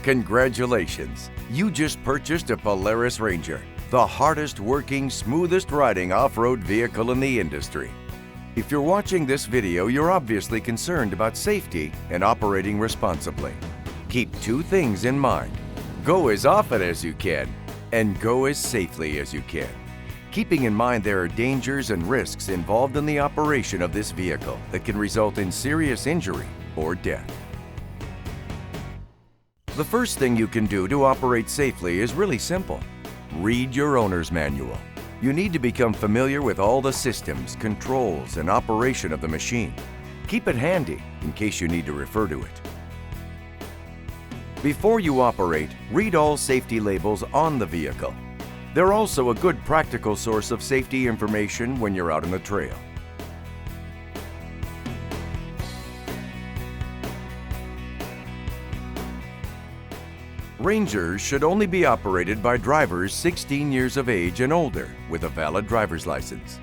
Congratulations! You just purchased a Polaris Ranger, the hardest working, smoothest riding off-road vehicle in the industry. If you're watching this video, you're obviously concerned about safety and operating responsibly. Keep two things in mind. Go as often as you can and go as safely as you can. Keeping in mind there are dangers and risks involved in the operation of this vehicle that can result in serious injury or death. The first thing you can do to operate safely is really simple. Read your owner's manual. You need to become familiar with all the systems, controls, and operation of the machine. Keep it handy in case you need to refer to it. Before you operate, read all safety labels on the vehicle. They're also a good practical source of safety information when you're out on the trail. Rangers should only be operated by drivers 16 years of age and older with a valid driver's license.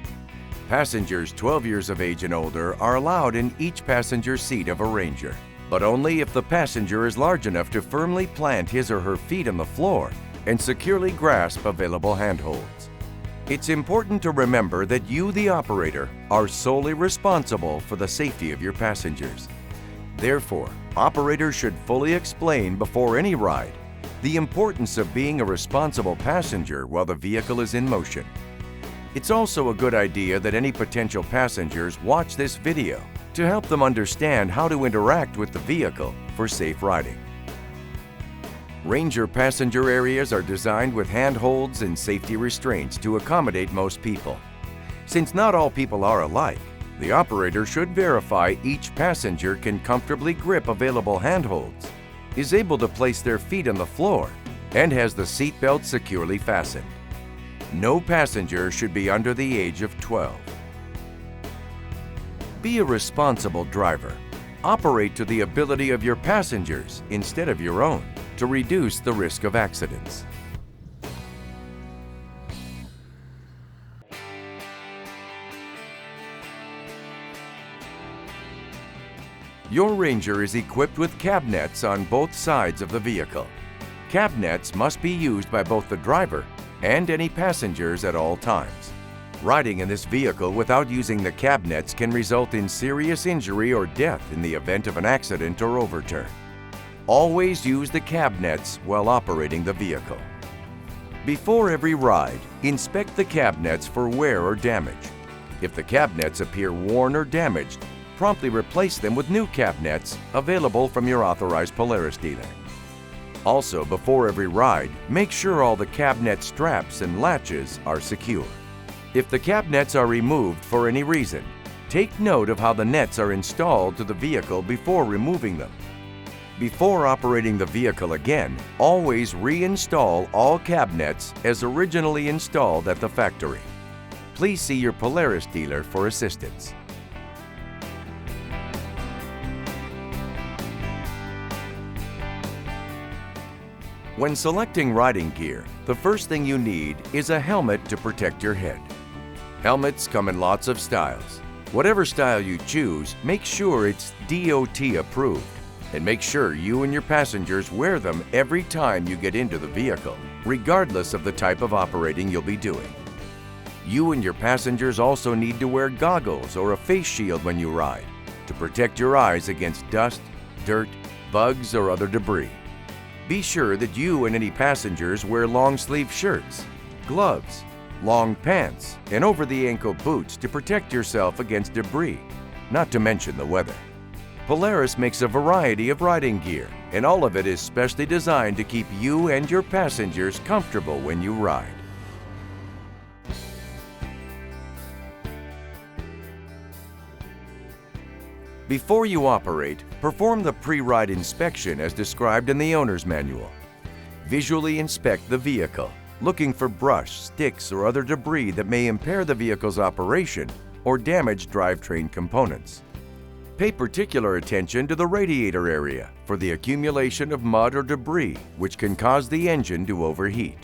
Passengers 12 years of age and older are allowed in each passenger seat of a Ranger, but only if the passenger is large enough to firmly plant his or her feet on the floor and securely grasp available handholds. It's important to remember that you, the operator, are solely responsible for the safety of your passengers. Therefore, operators should fully explain before any ride the importance of being a responsible passenger while the vehicle is in motion. It's also a good idea that any potential passengers watch this video to help them understand how to interact with the vehicle for safe riding. Ranger passenger areas are designed with handholds and safety restraints to accommodate most people. Since not all people are alike, the operator should verify each passenger can comfortably grip available handholds, is able to place their feet on the floor, and has the seatbelt securely fastened. No passenger should be under the age of 12. Be a responsible driver. Operate to the ability of your passengers instead of your own to reduce the risk of accidents. Your Ranger is equipped with cabinets on both sides of the vehicle. Cabinets must be used by both the driver and any passengers at all times. Riding in this vehicle without using the cabinets can result in serious injury or death in the event of an accident or overturn. Always use the cabinets while operating the vehicle. Before every ride, inspect the cabinets for wear or damage. If the cabinets appear worn or damaged, promptly replace them with new cabinets available from your authorized Polaris dealer. Also, before every ride, make sure all the cabinet straps and latches are secure. If the cabinets are removed for any reason, take note of how the nets are installed to the vehicle before removing them. Before operating the vehicle again, always reinstall all cabinets as originally installed at the factory. Please see your Polaris dealer for assistance. When selecting riding gear, the first thing you need is a helmet to protect your head. Helmets come in lots of styles. Whatever style you choose, make sure it's DOT approved, and make sure you and your passengers wear them every time you get into the vehicle, regardless of the type of operating you'll be doing. You and your passengers also need to wear goggles or a face shield when you ride to protect your eyes against dust, dirt, bugs, or other debris. Be sure that you and any passengers wear long-sleeve shirts, gloves, long pants, and over-the-ankle boots to protect yourself against debris, not to mention the weather. Polaris makes a variety of riding gear, and all of it is specially designed to keep you and your passengers comfortable when you ride. Before you operate, perform the pre-ride inspection as described in the owner's manual. Visually inspect the vehicle, looking for brush, sticks, or other debris that may impair the vehicle's operation or damage drivetrain components. Pay particular attention to the radiator area for the accumulation of mud or debris which can cause the engine to overheat.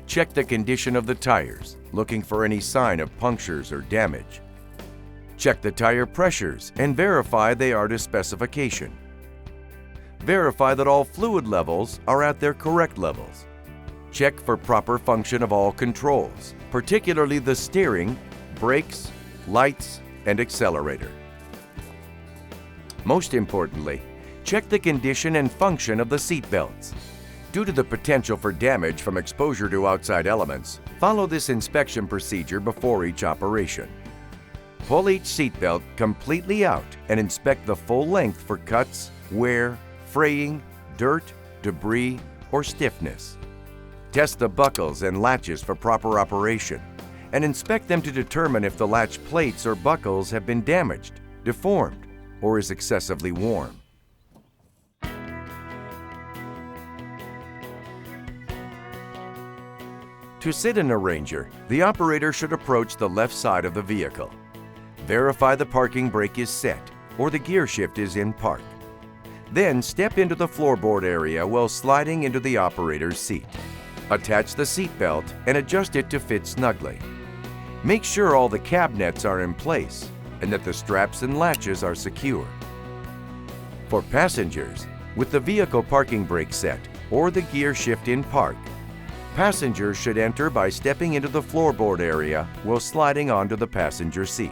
Check the condition of the tires, looking for any sign of punctures or damage. Check the tire pressures and verify they are to specification. Verify that all fluid levels are at their correct levels. Check for proper function of all controls, particularly the steering, brakes, lights, and accelerator. Most importantly, check the condition and function of the seat belts. Due to the potential for damage from exposure to outside elements, follow this inspection procedure before each operation. Pull each seat belt completely out and inspect the full length for cuts, wear, fraying, dirt, debris, or stiffness. Test the buckles and latches for proper operation and inspect them to determine if the latch plates or buckles have been damaged, deformed, or is excessively warm. To sit in a Ranger, the operator should approach the left side of the vehicle. Verify the parking brake is set or the gear shift is in park. Then step into the floorboard area while sliding into the operator's seat. Attach the seat belt and adjust it to fit snugly. Make sure all the cab nets are in place and that the straps and latches are secure. For passengers, with the vehicle parking brake set or the gear shift in park, passengers should enter by stepping into the floorboard area while sliding onto the passenger seat.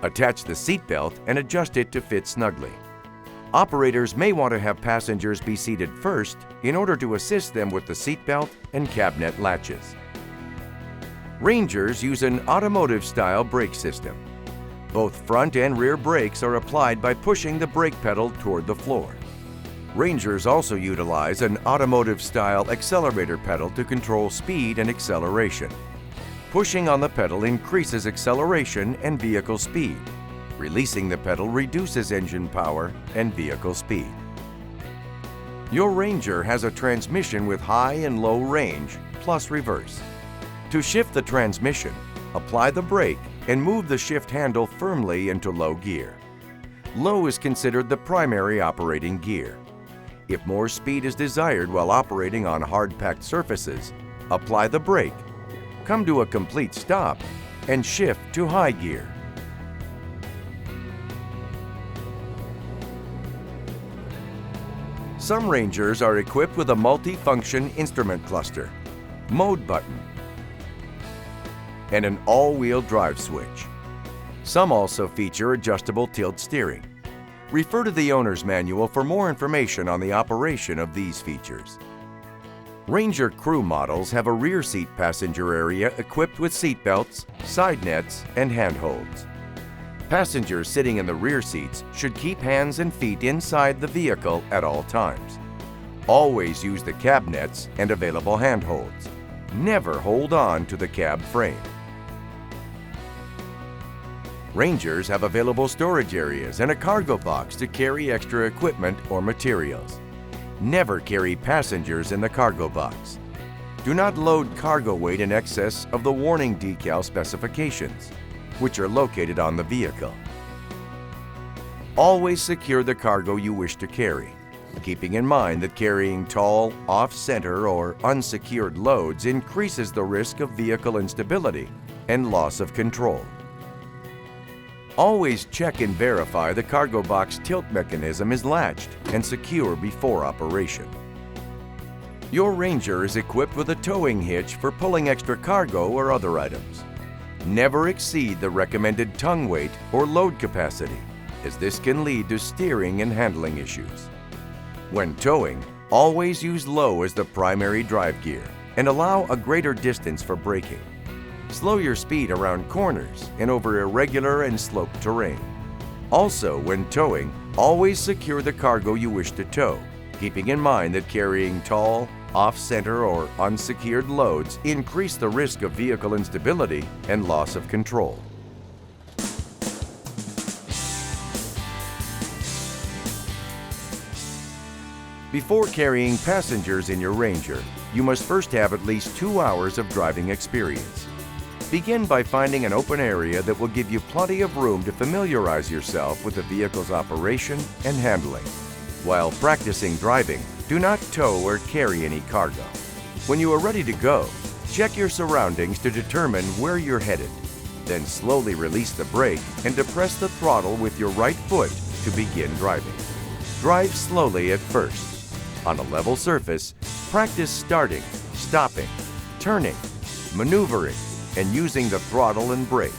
Attach the seat belt and adjust it to fit snugly. Operators may want to have passengers be seated first in order to assist them with the seat belt and cabinet latches. Rangers use an automotive-style brake system. Both front and rear brakes are applied by pushing the brake pedal toward the floor. Rangers also utilize an automotive-style accelerator pedal to control speed and acceleration. Pushing on the pedal increases acceleration and vehicle speed. Releasing the pedal reduces engine power and vehicle speed. Your Ranger has a transmission with high and low range, plus reverse. To shift the transmission, apply the brake and move the shift handle firmly into low gear. Low is considered the primary operating gear. If more speed is desired while operating on hard-packed surfaces, apply the brake, come to a complete stop, and shift to high gear. Some Rangers are equipped with a multi-function instrument cluster, mode button, and an all-wheel drive switch. Some also feature adjustable tilt steering. Refer to the owner's manual for more information on the operation of these features. Ranger crew models have a rear seat passenger area equipped with seat belts, side nets, and handholds. Passengers sitting in the rear seats should keep hands and feet inside the vehicle at all times. Always use the cab nets and available handholds. Never hold on to the cab frame. Rangers have available storage areas and a cargo box to carry extra equipment or materials. Never carry passengers in the cargo box. Do not load cargo weight in excess of the warning decal specifications, which are located on the vehicle. Always secure the cargo you wish to carry, keeping in mind that carrying tall, off-center, or unsecured loads increases the risk of vehicle instability and loss of control. Always check and verify the cargo box tilt mechanism is latched and secure before operation. Your Ranger is equipped with a towing hitch for pulling extra cargo or other items. Never exceed the recommended tongue weight or load capacity, as this can lead to steering and handling issues. When towing, always use low as the primary drive gear and allow a greater distance for braking. Slow your speed around corners and over irregular and sloped terrain. Also, when towing, always secure the cargo you wish to tow, keeping in mind that carrying tall, off-center, or unsecured loads increase the risk of vehicle instability and loss of control. Before carrying passengers in your Ranger, you must first have at least 2 hours of driving experience. Begin by finding an open area that will give you plenty of room to familiarize yourself with the vehicle's operation and handling. While practicing driving, do not tow or carry any cargo. When you are ready to go, check your surroundings to determine where you're headed. Then slowly release the brake and depress the throttle with your right foot to begin driving. Drive slowly at first. On a level surface, practice starting, stopping, turning, maneuvering, and using the throttle and brake.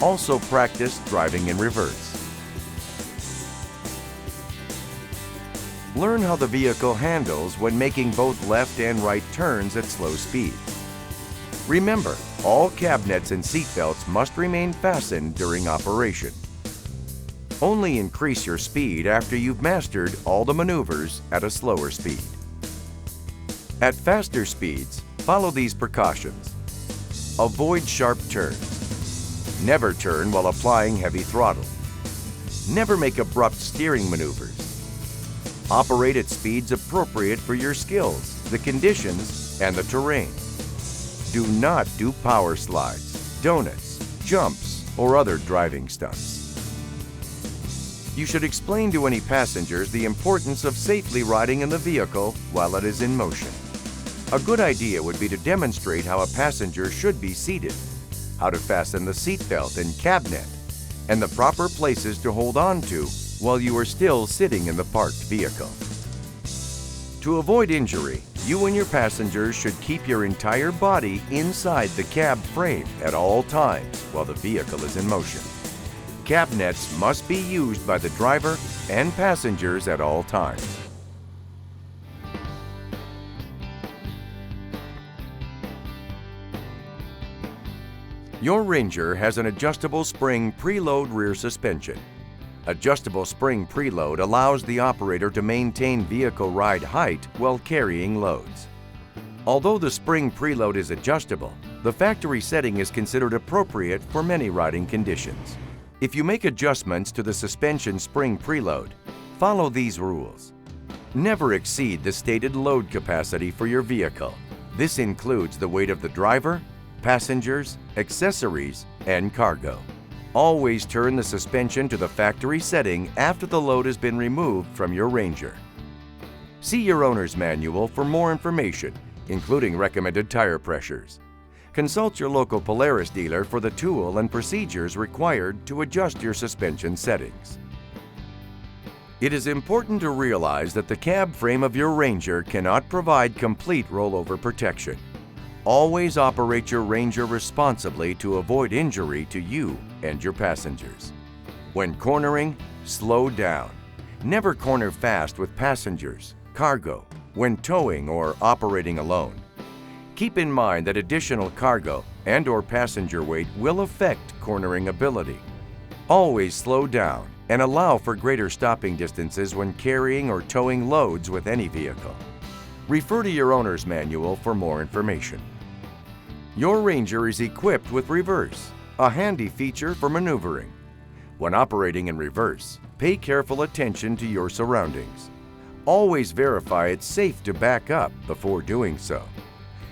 Also practice driving in reverse. Learn how the vehicle handles when making both left and right turns at slow speed. Remember, all cabinets and seatbelts must remain fastened during operation. Only increase your speed after you've mastered all the maneuvers at a slower speed. At faster speeds, follow these precautions. Avoid sharp turns. Never turn while applying heavy throttle. Never make abrupt steering maneuvers. Operate at speeds appropriate for your skills, the conditions, and the terrain. Do not do power slides, donuts, jumps, or other driving stunts. You should explain to any passengers the importance of safely riding in the vehicle while it is in motion. A good idea would be to demonstrate how a passenger should be seated, how to fasten the seatbelt and cabnet, and the proper places to hold on to while you are still sitting in the parked vehicle. To avoid injury, you and your passengers should keep your entire body inside the cab frame at all times while the vehicle is in motion. Cabnets must be used by the driver and passengers at all times. Your Ranger has an adjustable spring preload rear suspension. Adjustable spring preload allows the operator to maintain vehicle ride height while carrying loads. Although the spring preload is adjustable, the factory setting is considered appropriate for many riding conditions. If you make adjustments to the suspension spring preload, follow these rules. Never exceed the stated load capacity for your vehicle. This includes the weight of the driver, passengers, accessories, and cargo. Always turn the suspension to the factory setting after the load has been removed from your Ranger. See your owner's manual for more information, including recommended tire pressures. Consult your local Polaris dealer for the tool and procedures required to adjust your suspension settings. It is important to realize that the cab frame of your Ranger cannot provide complete rollover protection. Always operate your Ranger responsibly to avoid injury to you and your passengers. When cornering, slow down. Never corner fast with passengers, cargo, when towing or operating alone. Keep in mind that additional cargo and/or passenger weight will affect cornering ability. Always slow down and allow for greater stopping distances when carrying or towing loads with any vehicle. Refer to your owner's manual for more information. Your Ranger is equipped with reverse, a handy feature for maneuvering. When operating in reverse, pay careful attention to your surroundings. Always verify it's safe to back up before doing so.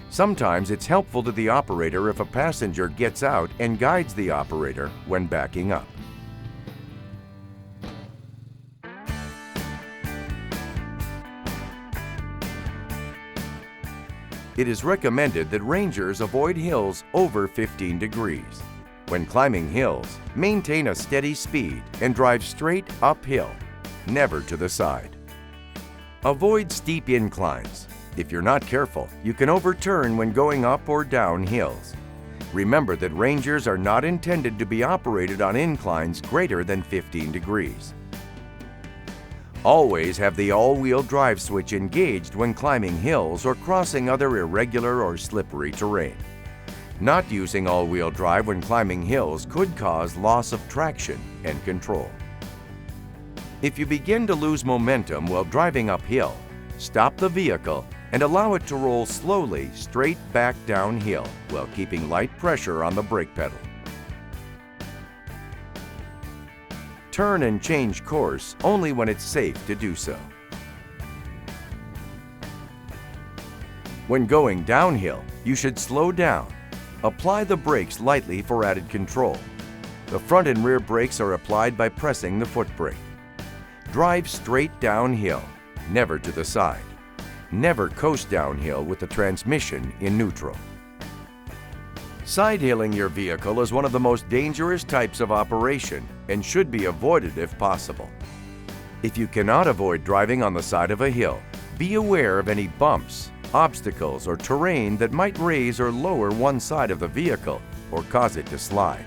Sometimes it's helpful to the operator if a passenger gets out and guides the operator when backing up. It is recommended that Rangers avoid hills over 15 degrees. When climbing hills, maintain a steady speed and drive straight uphill, never to the side. Avoid steep inclines. If you're not careful, you can overturn when going up or down hills. Remember that Rangers are not intended to be operated on inclines greater than 15 degrees. Always have the all-wheel drive switch engaged when climbing hills or crossing other irregular or slippery terrain. Not using all-wheel drive when climbing hills could cause loss of traction and control. If you begin to lose momentum while driving uphill, stop the vehicle and allow it to roll slowly straight back downhill while keeping light pressure on the brake pedal. Turn and change course only when it's safe to do so. When going downhill, you should slow down. Apply the brakes lightly for added control. The front and rear brakes are applied by pressing the foot brake. Drive straight downhill, never to the side. Never coast downhill with the transmission in neutral. Side-hilling your vehicle is one of the most dangerous types of operation and should be avoided if possible. If you cannot avoid driving on the side of a hill, be aware of any bumps, obstacles, or terrain that might raise or lower one side of the vehicle or cause it to slide.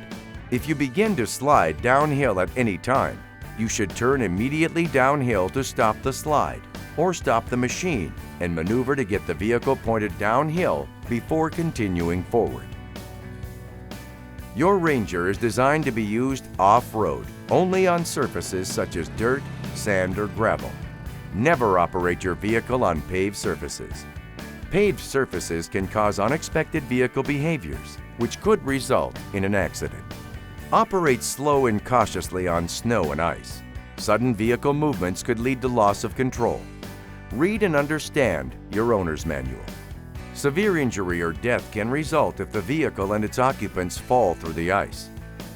If you begin to slide downhill at any time, you should turn immediately downhill to stop the slide or stop the machine and maneuver to get the vehicle pointed downhill before continuing forward. Your Ranger is designed to be used off-road, only on surfaces such as dirt, sand, or gravel. Never operate your vehicle on paved surfaces. Paved surfaces can cause unexpected vehicle behaviors, which could result in an accident. Operate slow and cautiously on snow and ice. Sudden vehicle movements could lead to loss of control. Read and understand your owner's manual. Severe injury or death can result if the vehicle and its occupants fall through the ice.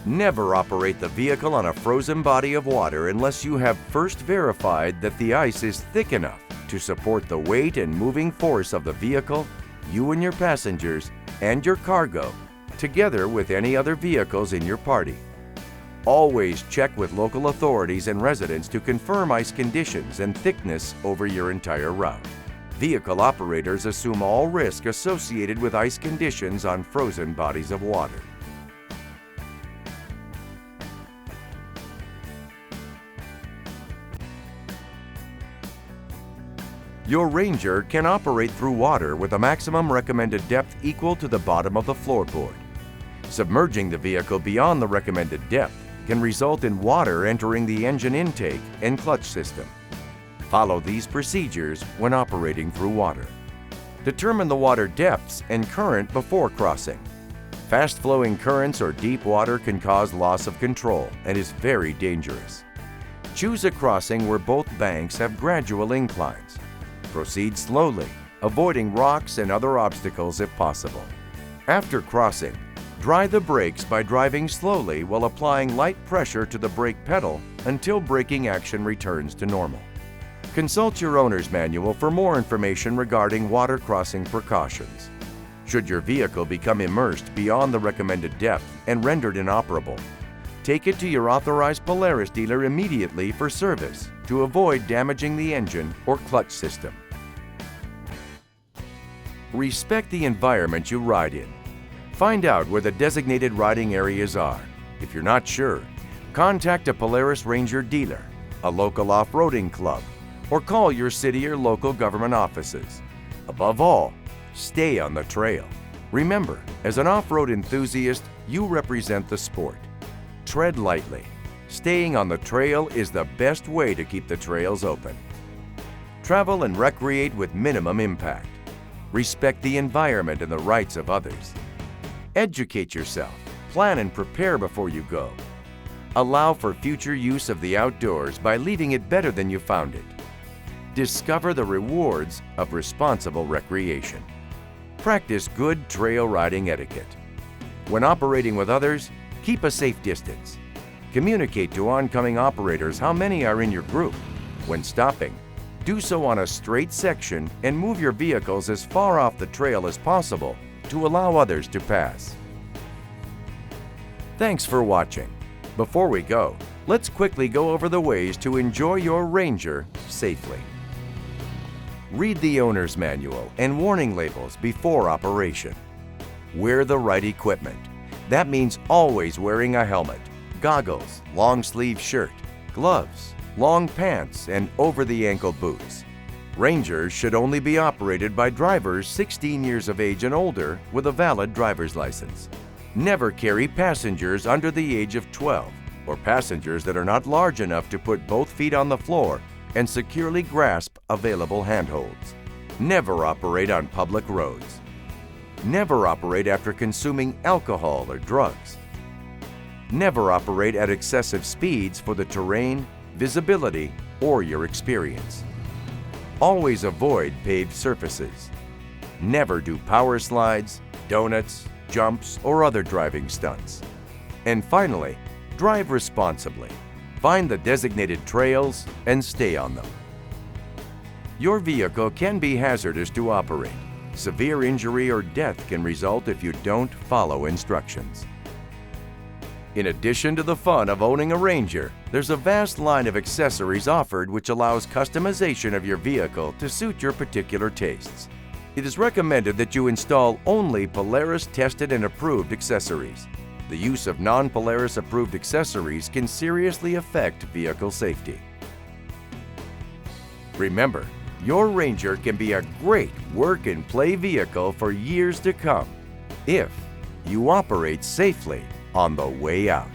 Never operate the vehicle on a frozen body of water unless you have first verified that the ice is thick enough to support the weight and moving force of the vehicle, you and your passengers, and your cargo, together with any other vehicles in your party. Always check with local authorities and residents to confirm ice conditions and thickness over your entire route. Vehicle operators assume all risk associated with ice conditions on frozen bodies of water. Your Ranger can operate through water with a maximum recommended depth equal to the bottom of the floorboard. Submerging the vehicle beyond the recommended depth can result in water entering the engine intake and clutch system. Follow these procedures when operating through water. Determine the water depths and current before crossing. Fast-flowing currents or deep water can cause loss of control and is very dangerous. Choose a crossing where both banks have gradual inclines. Proceed slowly, avoiding rocks and other obstacles if possible. After crossing, dry the brakes by driving slowly while applying light pressure to the brake pedal until braking action returns to normal. Consult your owner's manual for more information regarding water crossing precautions. Should your vehicle become immersed beyond the recommended depth and rendered inoperable, take it to your authorized Polaris dealer immediately for service to avoid damaging the engine or clutch system. Respect the environment you ride in. Find out where the designated riding areas are. If you're not sure, contact a Polaris Ranger dealer, a local off-roading club, or call your city or local government offices. Above all, stay on the trail. Remember, as an off-road enthusiast, you represent the sport. Tread lightly. Staying on the trail is the best way to keep the trails open. Travel and recreate with minimum impact. Respect the environment and the rights of others. Educate yourself, plan and prepare before you go. Allow for future use of the outdoors by leaving it better than you found it. Discover the rewards of responsible recreation. Practice good trail riding etiquette. When operating with others, keep a safe distance. Communicate to oncoming operators how many are in your group. When stopping, do so on a straight section and move your vehicles as far off the trail as possible to allow others to pass. Thanks for watching. Before we go, let's quickly go over the ways to enjoy your Ranger safely. Read the owner's manual and warning labels before operation. Wear the right equipment. That means always wearing a helmet, goggles, long-sleeve shirt, gloves, long pants, and over-the-ankle boots. Rangers should only be operated by drivers 16 years of age and older with a valid driver's license. Never carry passengers under the age of 12 or passengers that are not large enough to put both feet on the floor and securely grasp available handholds. Never operate on public roads. Never operate after consuming alcohol or drugs. Never operate at excessive speeds for the terrain, visibility, or your experience. Always avoid paved surfaces. Never do power slides, donuts, jumps, or other driving stunts. And finally, drive responsibly. Find the designated trails and stay on them. Your vehicle can be hazardous to operate. Severe injury or death can result if you don't follow instructions. In addition to the fun of owning a Ranger, there's a vast line of accessories offered which allows customization of your vehicle to suit your particular tastes. It is recommended that you install only Polaris tested and approved accessories. The use of non-Polaris approved accessories can seriously affect vehicle safety. Remember, your Ranger can be a great work and play vehicle for years to come if you operate safely on the way out.